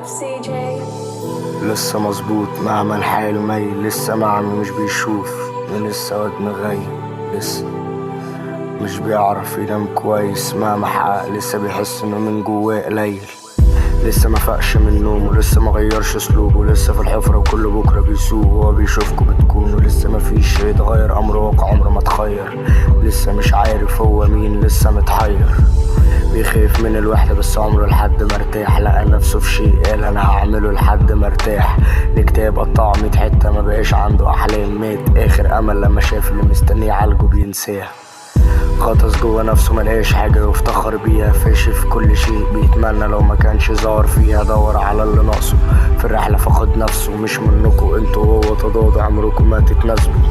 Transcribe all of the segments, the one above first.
FCJ. لسه مظبوط مهما الحال مايل، لسه معمي مش بيشوف من السواد مغيب، لسه مش بيعرف ينام كويس مهما حقق، لسه بيحس انه من جواه قليل، لسه ما فاقش من نومه، لسه ما غيرش اسلوبه، لسه في الحفرة وكل بكرة بيسوق وهو بيشوفكوا بتكونوا، لسه ما فيش شي يتغير، امر واقع عمره ما اتخير، لسه مش عارف هو مين، لسه متحير، بيخاف من الوحدة بس عمره لحد ما ارتاح، لقى نفسه في شيء قال انا هعمله لحد ما ارتاح، الكتاب قطعه 100 حتة ما بقاش عنده احلام، مات اخر امل لما شاف اللي مستنيه يعالجه بينساه، غطس جوه نفسه ملقاش حاجة وافتخر بيها، فاشل في كل شيء بيتمنى لو ما كانش ظهر فيها، دور على اللي ناقصه في الرحلة فقد نفسه، مش منكوا انتوا وهو تضاد عمركم ما تتناسبوا،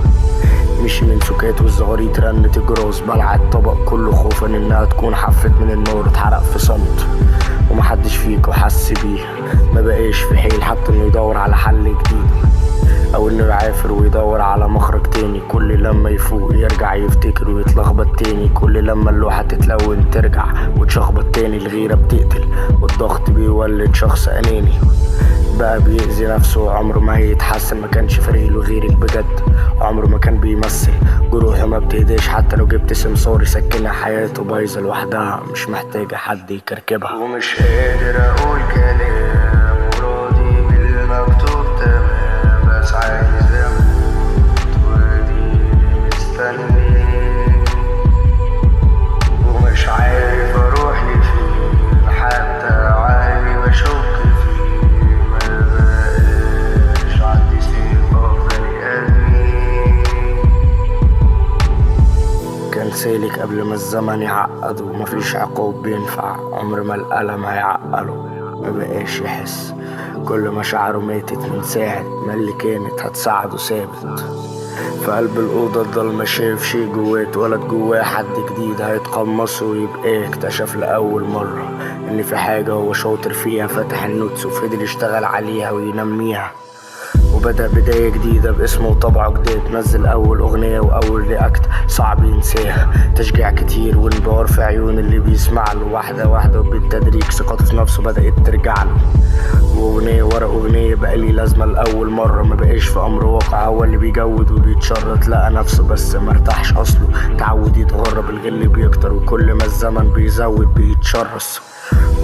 مشي من سكات والزغاريت رنت الجراس، بلع الطبق كله خوفا انها تكون حفت من النار، اتحرق في صمت ومحدش فيكوا حس بيه، ما بقاش في حيل حتى انه يدور على حل جديد او انه يعافر ويدور على مخرج تاني، كل لما يفوق يرجع يفتكر ويتلخبط تاني، كل لما اللوحة تتلون ترجع وتشخبط تاني، الغيرة بتقتل والضغط بيولد شخص اناني بقى بيأذي نفسه، عمره ما هيتحسن، ما كانش فارقله غيرك بجد، عمره ما كان بيمثل، جروحه ما بتهداش حتى لو جبت سمسار يسكنها، حياته بايظة لوحدها مش محتاجة حد يكركبها، ومش قادر اقول كلام وراضي بالمكتوب تمام، بس عايز اموت واديني مستني، ومش عارف اروح لفين حتى عالي بشك سالك قبل ما الزمن يعقده، مفيش عقاب بينفع عمر ما الألم هيعقله، مبقاش يحس كل مشاعره ماتت من ساعة ما اللي كانت هتساعده ثابت، في قلب الأوضة الضلمة شاف شي جواه، اتولد جواه حد جديد هيتقمصه ويبقى اكتشف لأول مرة إن في حاجة هو شاطر فيها، فتح النوتس وفضل يشتغل عليها وينميها، وبدأ بداية جديدة باسمه وطبعه جديد، نزل أول أغنية وأول رياكت صعب ينساها، تشجيع كتير وانبهار في عيون اللي بيسمع له، واحدة واحدة وبالتدريج ثقته في نفسه بدأت ترجع له، وأغنية ورا أغنية بقى لي لازمة لأول مرة، ما بقاش في أمر واقع هو اللي بيجود وبيتشرط، لقى نفسه بس مرتاحش أصله، تعود يتغرب الغل بيكتر وكل ما الزمن بيزود بيتشرس،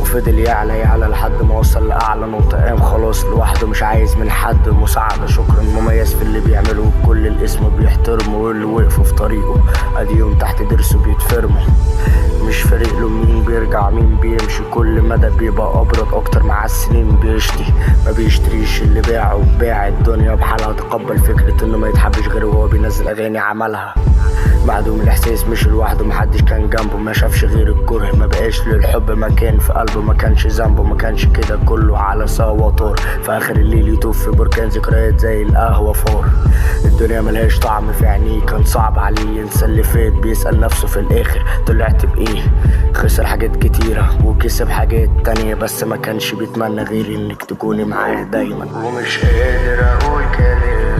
وفضل يعلى لحد ما وصل لأعلى نقطة، قام خلاص لوحده مش عايز من حد مساعدة، شكرا مميز في اللي بيعمله وكل الاسم بيحترمه، واللي وقفوا في طريقه اديهم تحت درسه بيتفرموا، مش فارق له مين بيرجع مين بيمشي، كل مدى بيبقى ابرد اكتر مع السنين بيشتي، ما بيشتريش اللي باعه باع الدنيا بحالها، تقبل فكرة انه ما يتحبش غيره وهو بينزل اغاني عملها، معدوم الاحساس مش لوحده محدش كان جنبه، ما شافش غير الكره، ما بقاش للحب مكان في قلبه، ما كانش ذنبه ما كانش كده كله على سوا طار، في اخر الليل يطوف في بركان ذكريات زي القهوة فار، الدنيا ملهاش طعم في عينيه، كان صعب عليه ينسى اللي فات، بيسأل نفسه في الاخر طلعت بايه، خسر حاجات كتيرة وكسب حاجات تانية، بس ما كانش بيتمنى غير انك تكوني معاه دايما، ومش قادر اقول كلام